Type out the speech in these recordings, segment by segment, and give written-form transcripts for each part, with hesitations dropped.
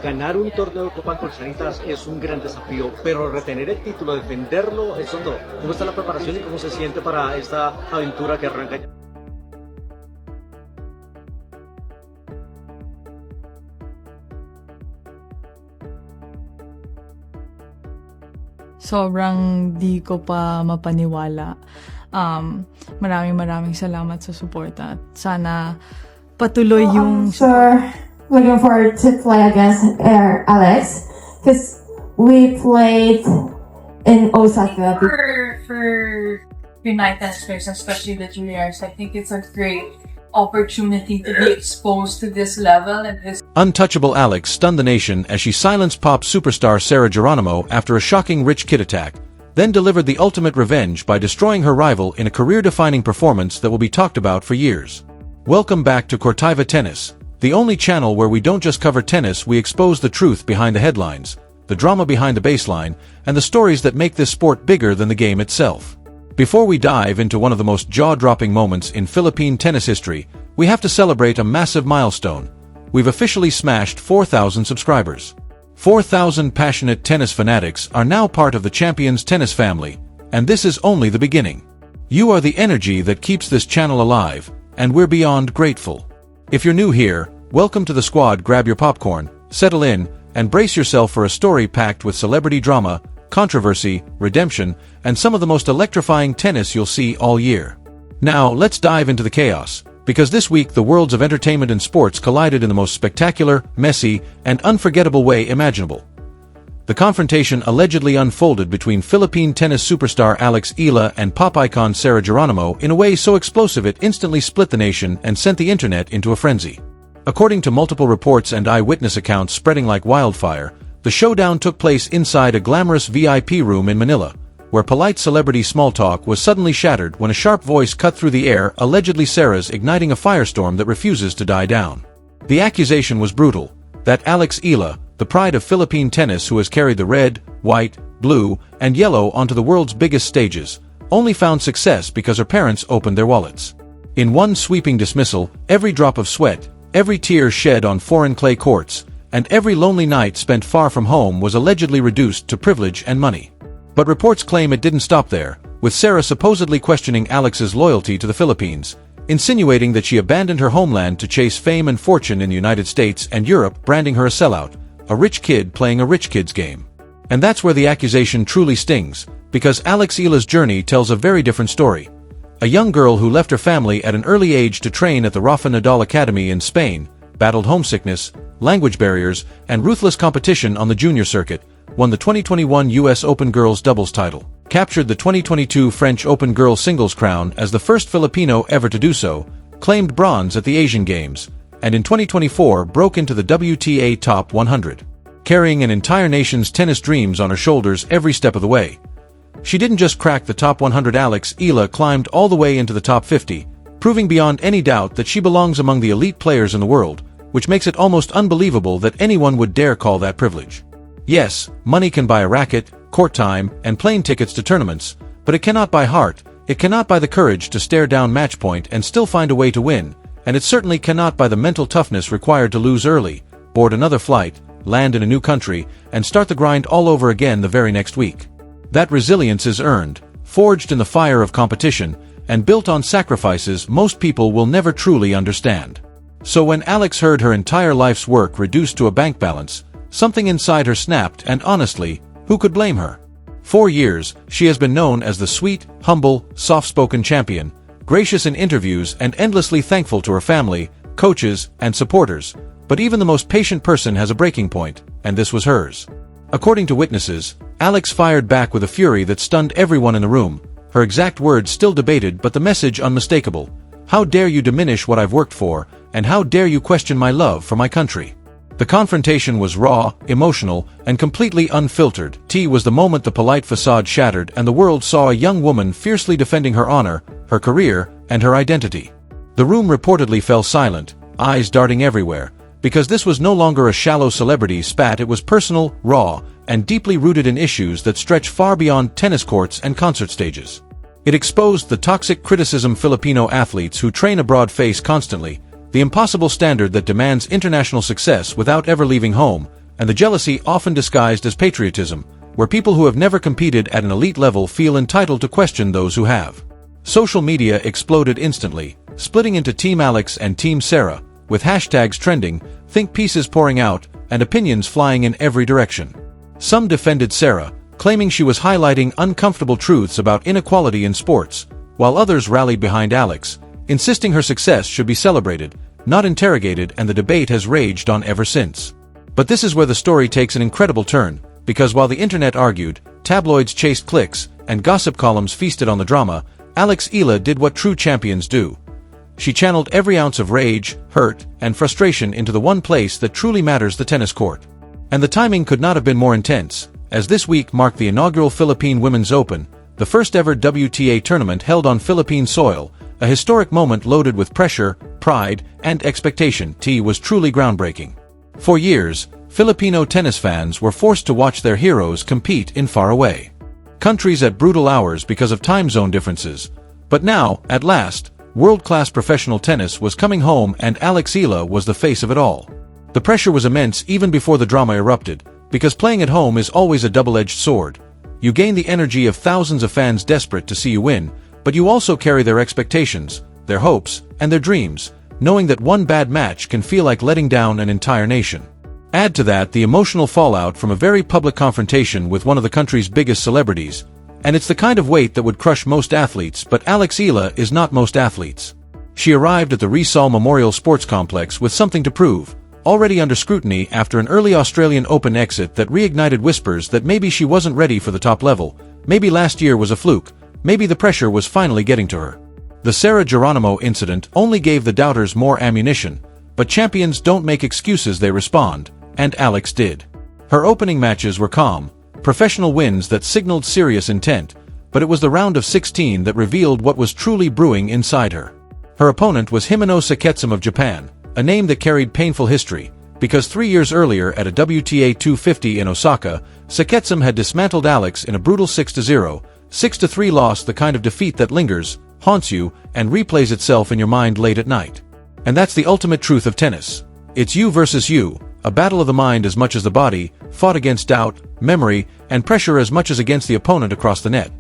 ganar un torneo de Copa Colchanitas es un gran desafío, pero retener el título, defenderlo, eso todo. ¿Cómo está la preparación y cómo se siente para esta aventura que arranca ya? Sobrang di ko pa mapaniwala. Maraming salamat sa suporta. Sana patuloy yung... Sure, looking forward to play against Alex, because we played in Osaka. For United States, especially the juniors, I think it's a great opportunity to be exposed to this level and this. Untouchable Alex stunned the nation as she silenced pop superstar Geronimo after a shocking rich kid attack, then delivered the ultimate revenge by destroying her rival in a career-defining performance that will be talked about for years. Welcome back to Quarterfinal Tennis, the only channel where we don't just cover tennis, we expose the truth behind the headlines, the drama behind the baseline, and the stories that make this sport bigger than the game itself. Before we dive into one of the most jaw-dropping moments in Philippine tennis history, we have to celebrate a massive milestone. We've officially smashed 4,000 subscribers. 4,000 passionate tennis fanatics are now part of the Champions Tennis family, and this is only the beginning. You are the energy that keeps this channel alive, and we're beyond grateful. If you're new here, welcome to the squad. Grab your popcorn, settle in, and brace yourself for a story packed with celebrity drama, controversy, redemption, and some of the most electrifying tennis you'll see all year. Now, let's dive into the chaos, because this week the worlds of entertainment and sports collided in the most spectacular, messy, and unforgettable way imaginable. The confrontation allegedly unfolded between Philippine tennis superstar Eala and pop icon Geronimo in a way so explosive it instantly split the nation and sent the internet into a frenzy. According to multiple reports and eyewitness accounts spreading like wildfire, the showdown took place inside a glamorous VIP room in Manila, where polite celebrity small talk was suddenly shattered when a sharp voice cut through the air, allegedly Sarah's, igniting a firestorm that refuses to die down. The accusation was brutal, that Eala, the pride of Philippine tennis who has carried the red, white, blue, and yellow onto the world's biggest stages, only found success because her parents opened their wallets. In one sweeping dismissal, every drop of sweat, every tear shed on foreign clay courts, and every lonely night spent far from home was allegedly reduced to privilege and money. But reports claim it didn't stop there, with Sarah supposedly questioning Alex's loyalty to the Philippines, insinuating that she abandoned her homeland to chase fame and fortune in the United States and Europe, branding her a sellout, a rich kid playing a rich kid's game. And that's where the accusation truly stings, because Eala's journey tells a very different story. A young girl who left her family at an early age to train at the Rafa Nadal Academy in Spain, battled homesickness, language barriers, and ruthless competition on the junior circuit, won the 2021 US Open Girls Doubles title, captured the 2022 French Open Girls Singles crown as the first Filipino ever to do so, claimed bronze at the Asian Games, and in 2024 broke into the WTA Top 100, carrying an entire nation's tennis dreams on her shoulders every step of the way. She didn't just crack the top 100. Eala climbed all the way into the top 50, proving beyond any doubt that she belongs among the elite players in the world, which makes it almost unbelievable that anyone would dare call that privilege. Yes, money can buy a racket, court time, and plane tickets to tournaments, but it cannot buy heart, it cannot buy the courage to stare down match point and still find a way to win, and it certainly cannot buy the mental toughness required to lose early, board another flight, land in a new country, and start the grind all over again the very next week. That resilience is earned, forged in the fire of competition, and built on sacrifices most people will never truly understand. So when Alex heard her entire life's work reduced to a bank balance, something inside her snapped, and honestly, who could blame her? 4 years, she has been known as the sweet, humble, soft-spoken champion, gracious in interviews and endlessly thankful to her family, coaches, and supporters. But even the most patient person has a breaking point, and this was hers. According to witnesses, Alex fired back with a fury that stunned everyone in the room, her exact words still debated but the message unmistakable. How dare you diminish what I've worked for, and how dare you question my love for my country? The confrontation was raw, emotional, and completely unfiltered. T was the moment the polite facade shattered and the world saw a young woman fiercely defending her honor, her career, and her identity. The room reportedly fell silent, eyes darting everywhere, because this was no longer a shallow celebrity spat, it was personal, raw, and deeply rooted in issues that stretch far beyond tennis courts and concert stages. It exposed the toxic criticism Filipino athletes who train abroad face constantly, the impossible standard that demands international success without ever leaving home, and the jealousy often disguised as patriotism, where people who have never competed at an elite level feel entitled to question those who have. Social media exploded instantly, splitting into Team Alex and Team Sarah, with hashtags trending, think pieces pouring out, and opinions flying in every direction. Some defended Sarah, claiming she was highlighting uncomfortable truths about inequality in sports, while others rallied behind Alex, insisting her success should be celebrated, not interrogated, and the debate has raged on ever since. But this is where the story takes an incredible turn, because while the internet argued, tabloids chased clicks, and gossip columns feasted on the drama, Alex Eala did what true champions do. She channeled every ounce of rage, hurt, and frustration into the one place that truly matters, the tennis court. And the timing could not have been more intense, as this week marked the inaugural Philippine Women's Open, the first ever WTA tournament held on Philippine soil, a historic moment loaded with pressure, pride, and expectation. It was truly groundbreaking. For years, Filipino tennis fans were forced to watch their heroes compete in faraway countries at brutal hours because of time zone differences. But now, at last, world-class professional tennis was coming home, and Alex Eala was the face of it all. The pressure was immense even before the drama erupted, because playing at home is always a double-edged sword. You gain the energy of thousands of fans desperate to see you win, but you also carry their expectations, their hopes, and their dreams, knowing that one bad match can feel like letting down an entire nation. Add to that the emotional fallout from a very public confrontation with one of the country's biggest celebrities, and it's the kind of weight that would crush most athletes, but Alex Eala is not most athletes. She arrived at the Rizal Memorial Sports Complex with something to prove, already under scrutiny after an early Australian Open exit that reignited whispers that maybe she wasn't ready for the top level, maybe last year was a fluke, maybe the pressure was finally getting to her. The Sarah Geronimo incident only gave the doubters more ammunition, but champions don't make excuses, they respond, and Alex did. Her opening matches were calm, professional wins that signaled serious intent, but it was the round of 16 that revealed what was truly brewing inside her. Her opponent was Himeno Saketsum of Japan, a name that carried painful history, because 3 years earlier at a WTA 250 in Osaka, Saketsum had dismantled Alex in a brutal 6-0, 6-3 loss, the kind of defeat that lingers, haunts you, and replays itself in your mind late at night. And that's the ultimate truth of tennis. It's you versus you, a battle of the mind as much as the body, fought against doubt, memory, and pressure as much as against the opponent across the net.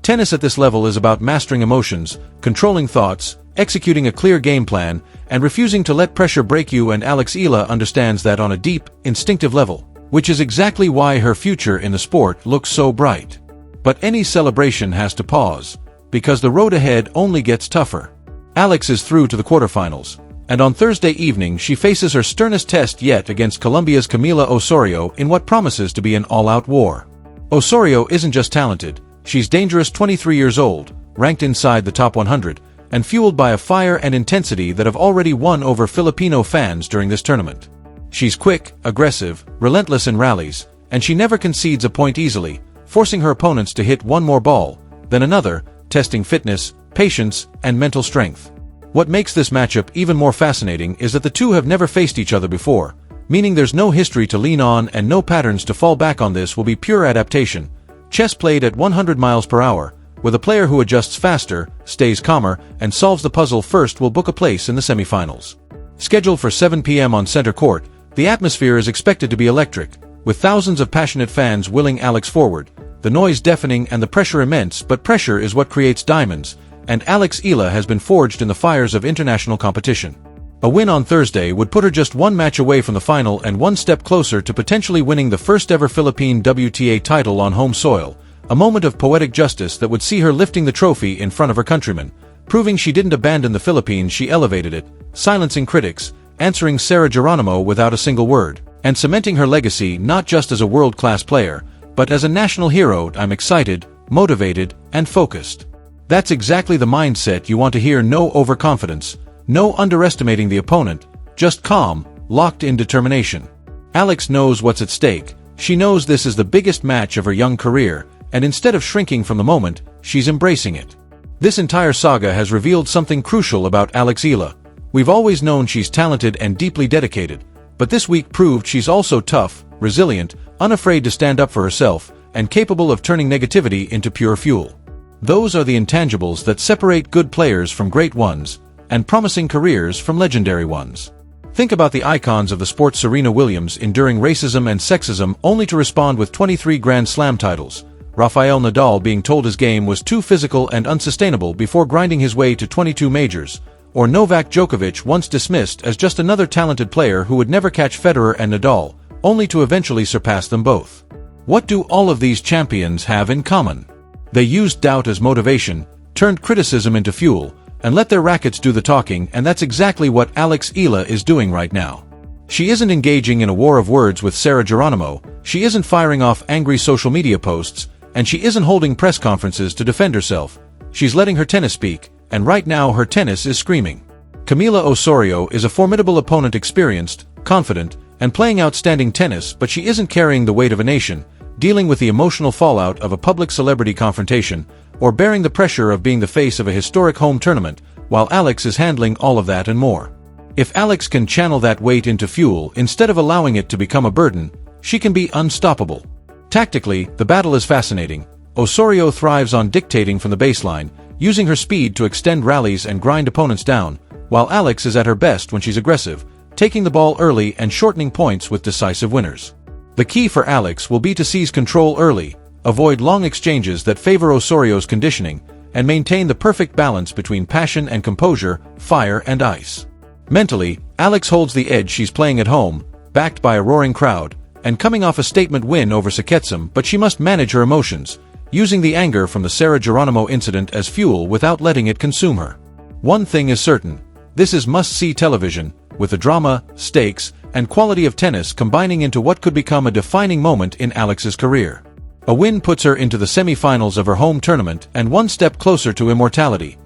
Tennis at this level is about mastering emotions, controlling thoughts, executing a clear game plan, and refusing to let pressure break you, and Alex Eala understands that on a deep, instinctive level, which is exactly why her future in the sport looks so bright. But any celebration has to pause, because the road ahead only gets tougher. Alex is through to the quarterfinals, and on Thursday evening she faces her sternest test yet against Colombia's Camila Osorio in what promises to be an all-out war. Osorio isn't just talented, she's dangerous. 23 years old, ranked inside the top 100, and fueled by a fire and intensity that have already won over Filipino fans during this tournament. She's quick, aggressive, relentless in rallies, and she never concedes a point easily, forcing her opponents to hit one more ball, then another, testing fitness, patience, and mental strength. What makes this matchup even more fascinating is that the two have never faced each other before, meaning there's no history to lean on and no patterns to fall back on. This will be pure adaptation, chess played at 100 miles per hour, with a player who adjusts faster, stays calmer, and solves the puzzle first will book a place in the semifinals. Scheduled for 7 p.m. on center court, the atmosphere is expected to be electric, with thousands of passionate fans willing Alex forward, the noise deafening and the pressure immense, but pressure is what creates diamonds, and Alex Eala has been forged in the fires of international competition. A win on Thursday would put her just one match away from the final and one step closer to potentially winning the first ever Philippine WTA title on home soil, a moment of poetic justice that would see her lifting the trophy in front of her countrymen, proving she didn't abandon the Philippines, she elevated it, silencing critics, answering Sarah Geronimo without a single word, and cementing her legacy not just as a world-class player, but as a national hero. I'm excited, motivated, and focused. That's exactly the mindset you want to hear. No overconfidence, no underestimating the opponent, just calm, locked-in determination. Alex knows what's at stake. She knows this is the biggest match of her young career, and instead of shrinking from the moment, she's embracing it. This entire saga has revealed something crucial about Alex Eala. We've always known she's talented and deeply dedicated, but this week proved she's also tough, resilient, unafraid to stand up for herself, and capable of turning negativity into pure fuel. Those are the intangibles that separate good players from great ones, and promising careers from legendary ones. Think about the icons of the sport: Serena Williams enduring racism and sexism only to respond with 23 Grand Slam titles, Rafael Nadal being told his game was too physical and unsustainable before grinding his way to 22 majors, or Novak Djokovic once dismissed as just another talented player who would never catch Federer and Nadal, only to eventually surpass them both. What do all of these champions have in common? They used doubt as motivation, turned criticism into fuel, and let their rackets do the talking, and that's exactly what Eala is doing right now. She isn't engaging in a war of words with Sarah Geronimo, she isn't firing off angry social media posts, and she isn't holding press conferences to defend herself. She's letting her tennis speak, and right now her tennis is screaming. Camila Osorio is a formidable opponent, experienced, confident, and playing outstanding tennis, but she isn't carrying the weight of a nation, dealing with the emotional fallout of a public celebrity confrontation, or bearing the pressure of being the face of a historic home tournament, while Alex is handling all of that and more. If Alex can channel that weight into fuel instead of allowing it to become a burden, she can be unstoppable. Tactically, the battle is fascinating. Osorio thrives on dictating from the baseline, using her speed to extend rallies and grind opponents down, while Alex is at her best when she's aggressive, taking the ball early and shortening points with decisive winners. The key for Alex will be to seize control early, avoid long exchanges that favor Osorio's conditioning, and maintain the perfect balance between passion and composure, fire and ice. Mentally, Alex holds the edge. She's playing at home, backed by a roaring crowd, and coming off a statement win over Saketsum, but she must manage her emotions, using the anger from the Sarah Geronimo incident as fuel without letting it consume her. One thing is certain, this is must-see television, with the drama, stakes, and quality of tennis combining into what could become a defining moment in Alex's career. A win puts her into the semi-finals of her home tournament and one step closer to immortality.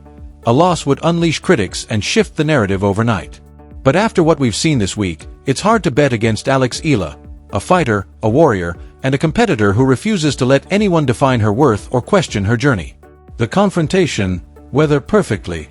A loss would unleash critics and shift the narrative overnight. But after what we've seen this week, it's hard to bet against Eala, a fighter, a warrior, and a competitor who refuses to let anyone define her worth or question her journey. The confrontation, whether perfectly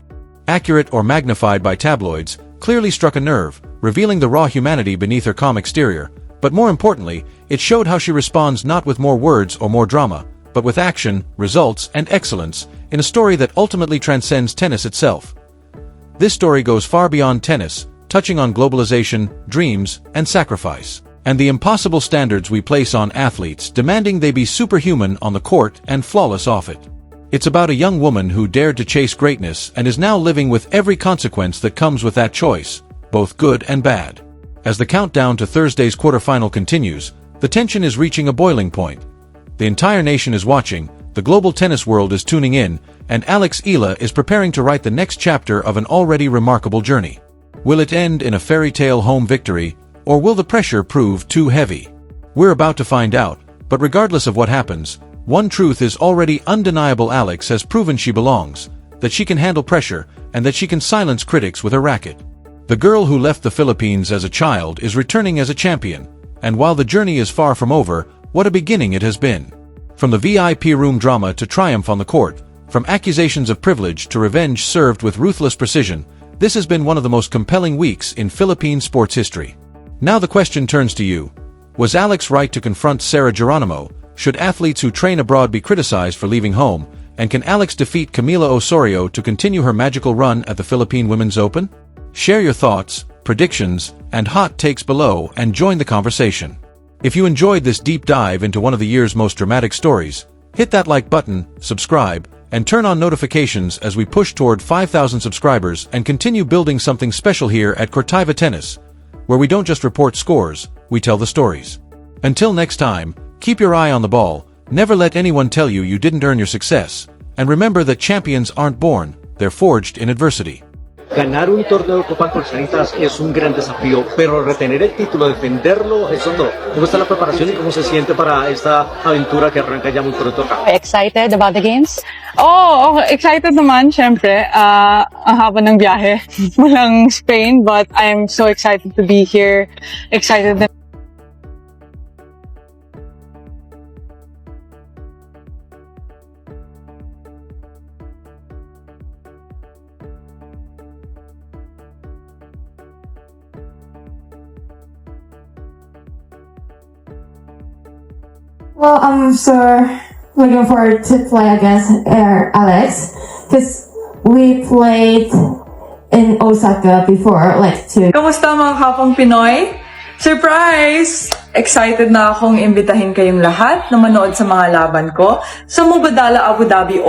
accurate or magnified by tabloids, clearly struck a nerve, revealing the raw humanity beneath her calm exterior, but more importantly, it showed how she responds not with more words or more drama, but with action, results, and excellence, in a story that ultimately transcends tennis itself. This story goes far beyond tennis, touching on globalization, dreams, and sacrifice, and the impossible standards we place on athletes, demanding they be superhuman on the court and flawless off it. It's about a young woman who dared to chase greatness and is now living with every consequence that comes with that choice, both good and bad. As the countdown to Thursday's quarterfinal continues, the tension is reaching a boiling point. The entire nation is watching, the global tennis world is tuning in, and Eala is preparing to write the next chapter of an already remarkable journey. Will it end in a fairy tale home victory, or will the pressure prove too heavy? We're about to find out, but regardless of what happens, one truth is already undeniable: Alex has proven she belongs, that she can handle pressure, and that she can silence critics with her racket. The girl who left the Philippines as a child is returning as a champion, and while the journey is far from over, what a beginning it has been. From the VIP room drama to triumph on the court, from accusations of privilege to revenge served with ruthless precision, this has been one of the most compelling weeks in Philippine sports history. Now the question turns to you. Was Alex right to confront Sarah Geronimo? Should athletes who train abroad be criticized for leaving home? And can Alex defeat Camila Osorio to continue her magical run at the Philippine Women's Open? Share your thoughts, predictions, and hot takes below and join the conversation. If you enjoyed this deep dive into one of the year's most dramatic stories, hit that like button, subscribe, and turn on notifications as we push toward 5,000 subscribers and continue building something special here at Quarterfinal Tennis, where we don't just report scores, we tell the stories. Until next time, keep your eye on the ball, never let anyone tell you you didn't earn your success, and remember that champions aren't born, they're forged in adversity. Ganar un torneo de Copa Colchanitas es un gran desafío, pero retener el título, defenderlo, eso todo. ¿Cómo está la preparación y cómo se siente para esta aventura que arranca ya muy pronto acá? Excited about the games? Oh, excited naman, syempre. Ang haba ng biyahe mulang Spain, but I'm so excited to be here. Excited na Well, I'm so looking forward to play against Alex because we played in Osaka before, like to Kamusta mga kapang Pinoy? Surprise! Excited na akong imbitahin kayong lahat na manood sa mga laban ko sa Mubadala Abu Dhabi